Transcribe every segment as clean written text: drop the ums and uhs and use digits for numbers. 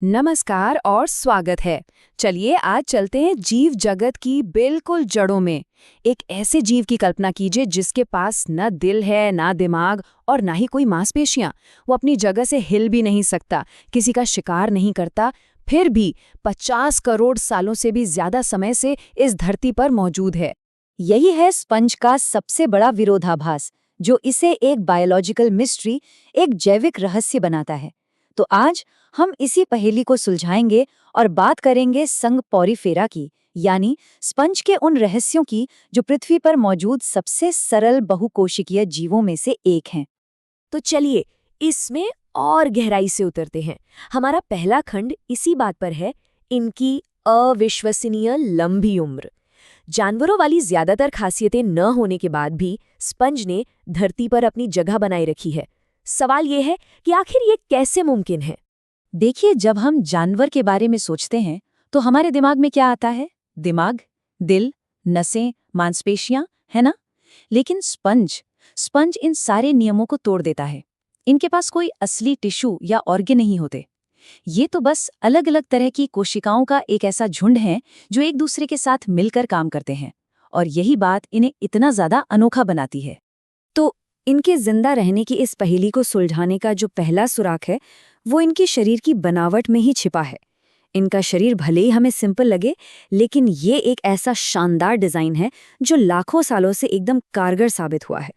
नमस्कार और स्वागत है। चलिए आज चलते हैं जीव जगत की बिल्कुल जड़ों में। एक ऐसे जीव की कल्पना कीजिए जिसके पास न दिल है, ना दिमाग और ना ही कोई मांसपेशियां। वो अपनी जगह से हिल भी नहीं सकता, किसी का शिकार नहीं करता, फिर भी 50 करोड़ सालों से भी ज्यादा समय से इस धरती पर मौजूद है। यही है स्पंज का सबसे बड़ा विरोधाभास, जो इसे एक बायोलॉजिकल मिस्ट्री, एक जैविक रहस्य बनाता है। तो आज हम इसी पहेली को सुलझाएंगे और बात करेंगे संग पॉरीफेरा की, यानी स्पंज के उन रहस्यों की जो पृथ्वी पर मौजूद सबसे सरल बहुकोशिकीय जीवों में से एक हैं। तो चलिए इसमें और गहराई से उतरते हैं। हमारा पहला खंड इसी बात पर है, इनकी अविश्वसनीय लंबी उम्र। जानवरों वाली ज्यादातर खासियतें न होने के बाद भी स्पंज ने धरती पर अपनी जगह बनाए रखी है। सवाल ये है कि आखिर ये कैसे मुमकिन है। देखिए, जब हम जानवर के बारे में सोचते हैं तो हमारे दिमाग में क्या आता है? दिमाग, दिल, नसें, मांसपेशियां, है ना? लेकिन स्पंज स्पंज इन सारे नियमों को तोड़ देता है। इनके पास कोई असली टिश्यू या ऑर्गन नहीं होते। ये तो बस अलग अलग तरह की कोशिकाओं का एक ऐसा झुंड है जो एक दूसरे के साथ मिलकर काम करते हैं, और यही बात इन्हें इतना ज्यादा अनोखा बनाती है। तो इनके जिंदा रहने की इस पहेली को सुलझाने का जो पहला सुराख है, वो इनकी शरीर की बनावट में ही छिपा है। इनका शरीर भले ही हमें सिंपल लगे, लेकिन ये एक ऐसा शानदार डिजाइन है जो लाखों सालों से एकदम कारगर साबित हुआ है।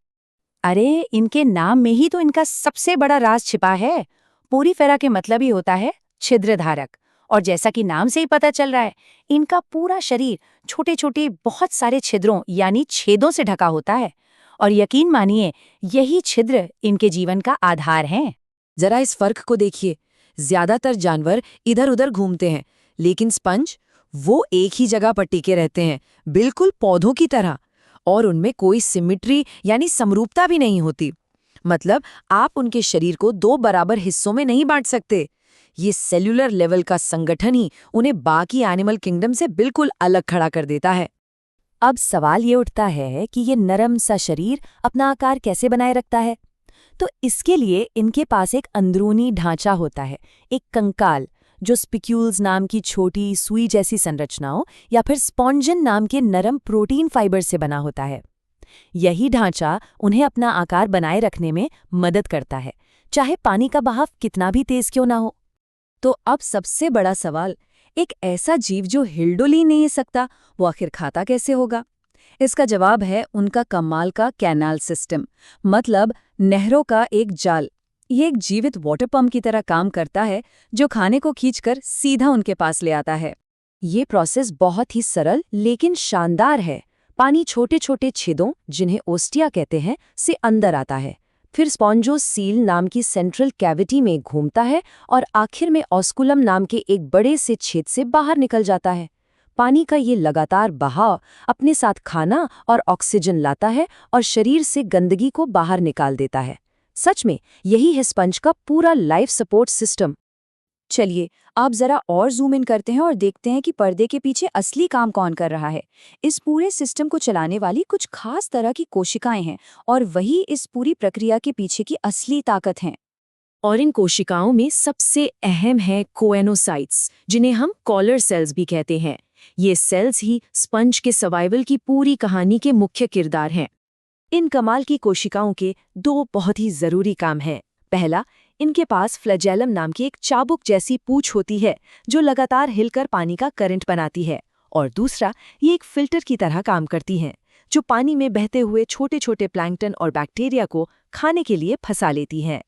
अरे, इनके नाम में ही तो इनका सबसे बड़ा राज छिपा है। पोरीफेरा के मतलब ही होता है छिद्रधारक, और जैसा कि नाम से ही पता चल रहा है, इनका पूरा शरीर छोटे छोटे बहुत सारे छिद्रों यानी छेदों से ढका होता है। और यकीन मानिए, यही छिद्र इनके जीवन का आधार हैं। जरा इस फर्क को देखिए। ज्यादातर जानवर इधर उधर घूमते हैं, लेकिन स्पंज वो एक ही जगह पर टिके रहते हैं, बिल्कुल पौधों की तरह। और उनमें कोई सिमिट्री यानी समरूपता भी नहीं होती। मतलब आप उनके शरीर को दो बराबर हिस्सों में नहीं बांट सकते। ये सेल्यूलर लेवल का संगठन ही उन्हें बाकी एनिमल किंगडम से बिल्कुल अलग खड़ा कर देता है। अब सवाल ये उठता है कि ये नरम सा शरीर अपना आकार कैसे बनाए रखता है। तो इसके लिए इनके पास एक अंदरूनी ढांचा होता है, एक कंकाल, जो स्पिक्यूल्स नाम की छोटी सुई जैसी संरचनाओं या फिर स्पॉन्जिन नाम के नरम प्रोटीन फाइबर से बना होता है। यही ढांचा उन्हें अपना आकार बनाए रखने में मदद करता है, चाहे पानी का बहाव कितना भी तेज क्यों ना हो। तो अब सबसे बड़ा सवाल, एक ऐसा जीव जो हिलडुल ही नहीं सकता, वो आखिर खाता कैसे होगा? इसका जवाब है उनका कमाल का कैनाल सिस्टम, मतलब नहरों का एक जाल। ये एक जीवित वाटर पंप की तरह काम करता है, जो खाने को खींचकर सीधा उनके पास ले आता है। ये प्रोसेस बहुत ही सरल लेकिन शानदार है। पानी छोटे छोटे छेदों, जिन्हें ओस्टिया कहते हैं, से अंदर आता है, फिर स्पॉन्जोसील नाम की सेंट्रल कैविटी में घूमता है और आखिर में ऑस्कुलम नाम के एक बड़े से छेद से बाहर निकल जाता है। पानी का ये लगातार बहाव अपने साथ खाना और ऑक्सीजन लाता है और शरीर से गंदगी को बाहर निकाल देता है। सच में यही है स्पंज का पूरा लाइफ सपोर्ट सिस्टम। चलिए आप जरा और जूम इन करते हैं और देखते हैं कि पर्दे के पीछे असली काम कौन कर रहा है। इस पूरे सिस्टम को चलाने वाली कुछ खास तरह की कोशिकाएं हैं, और वही इस पूरी प्रक्रिया के पीछे की असली ताकत हैं। और इन कोशिकाओं में सबसे अहम है कोएनोसाइट्स, जिन्हें हम कॉलर सेल्स भी कहते हैं। ये सेल्स ही स्पंज के सर्वाइवल की पूरी कहानी के मुख्य किरदार हैं। इन कमाल की कोशिकाओं के दो बहुत ही जरूरी काम हैं। पहला, इनके पास फ्लैजेलम नाम की एक चाबुक जैसी पूंछ होती है, जो लगातार हिलकर पानी का करंट बनाती है। और दूसरा, ये एक फिल्टर की तरह काम करती हैं, जो पानी में बहते हुए छोटे छोटे प्लैंकटन और बैक्टीरिया को खाने के लिए फंसा लेती हैं।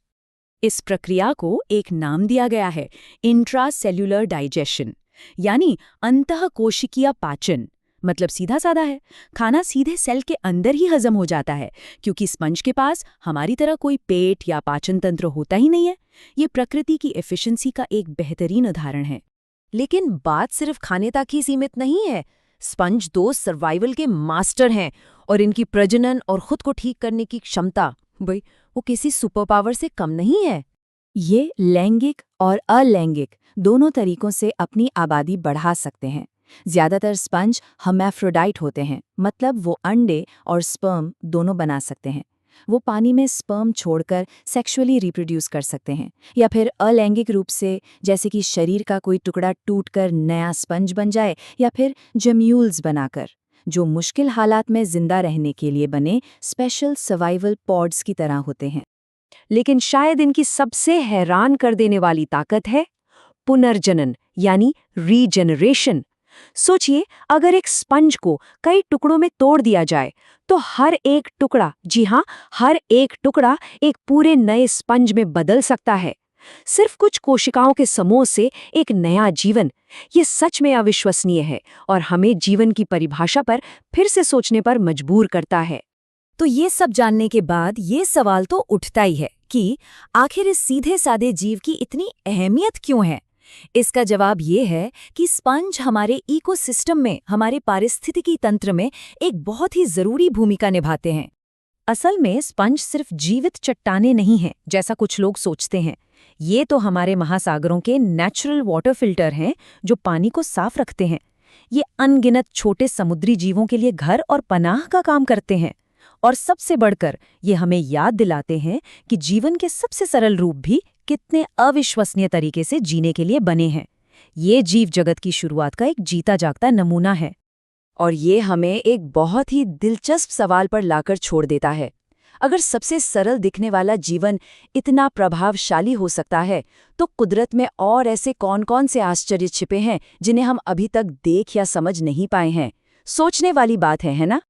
इस प्रक्रिया को एक नाम दिया गया है, इंट्रासेल्युलर डाइजेशन, यानी अंतःकोशिकीय पाचन। मतलब सीधा साधा है, खाना सीधे सेल के अंदर ही हजम हो जाता है, क्योंकि स्पंज के पास हमारी तरह कोई पेट या पाचन तंत्र होता ही नहीं है। ये प्रकृति की एफिशिएंसी का एक बेहतरीन उदाहरण है। लेकिन बात सिर्फ खाने तक ही सीमित नहीं है। स्पंज दो सर्वाइवल के मास्टर हैं, और इनकी प्रजनन और खुद को ठीक करने की क्षमता, भाई, वो किसी सुपर पावर से कम नहीं है। ये लैंगिक और अलैंगिक दोनों तरीकों से अपनी आबादी बढ़ा सकते हैं। ज्यादातर स्पंज हर्मैफ्रोडाइट होते हैं, मतलब वो अंडे और स्पर्म दोनों बना सकते हैं। वो पानी में स्पर्म छोड़कर सेक्सुअली रिप्रोड्यूस कर सकते हैं, या फिर अलैंगिक रूप से, जैसे कि शरीर का कोई टुकड़ा टूटकर नया स्पंज बन जाए, या फिर जम्यूल्स बनाकर, जो मुश्किल हालात में जिंदा रहने के लिए बने स्पेशल सर्वाइवल पॉड्स की तरह होते हैं। लेकिन शायद इनकी सबसे हैरान कर देने वाली ताकत है पुनर्जनन, यानी रीजेनरेशन। सोचिए, अगर एक स्पंज को कई टुकड़ों में तोड़ दिया जाए तो हर एक टुकड़ा, जी हाँ, हर एक टुकड़ा एक पूरे नए स्पंज में बदल सकता है। सिर्फ कुछ कोशिकाओं के समूह से एक नया जीवन। ये सच में अविश्वसनीय है और हमें जीवन की परिभाषा पर फिर से सोचने पर मजबूर करता है। तो ये सब जानने के बाद ये सवाल तो उठता ही है कि आखिर इस सीधे सादे जीव की इतनी अहमियत क्यों है? इसका जवाब ये है कि स्पंज हमारे इकोसिस्टम में, हमारे पारिस्थितिकी तंत्र में एक बहुत ही जरूरी भूमिका निभाते हैं। असल में स्पंज सिर्फ जीवित चट्टानें नहीं हैं, जैसा कुछ लोग सोचते हैं। ये तो हमारे महासागरों के नेचुरल वाटर फिल्टर हैं, जो पानी को साफ रखते हैं। ये अनगिनत छोटे समुद्री जीवों के लिए घर और पनाह का काम करते हैं। और सबसे बढ़कर ये हमें याद दिलाते हैं कि जीवन के सबसे सरल रूप भी कितने अविश्वसनीय तरीके से जीने के लिए बने हैं। ये जीव जगत की शुरुआत का एक जीता जागता नमूना है। और ये हमें एक बहुत ही दिलचस्प सवाल पर लाकर छोड़ देता है। अगर सबसे सरल दिखने वाला जीवन इतना प्रभावशाली हो सकता है, तो कुदरत में और ऐसे कौन-कौन से आश्चर्य छिपे हैं जिन्हें हम अभी तक देख या समझ नहीं पाए हैं? सोचने वाली बात है ना?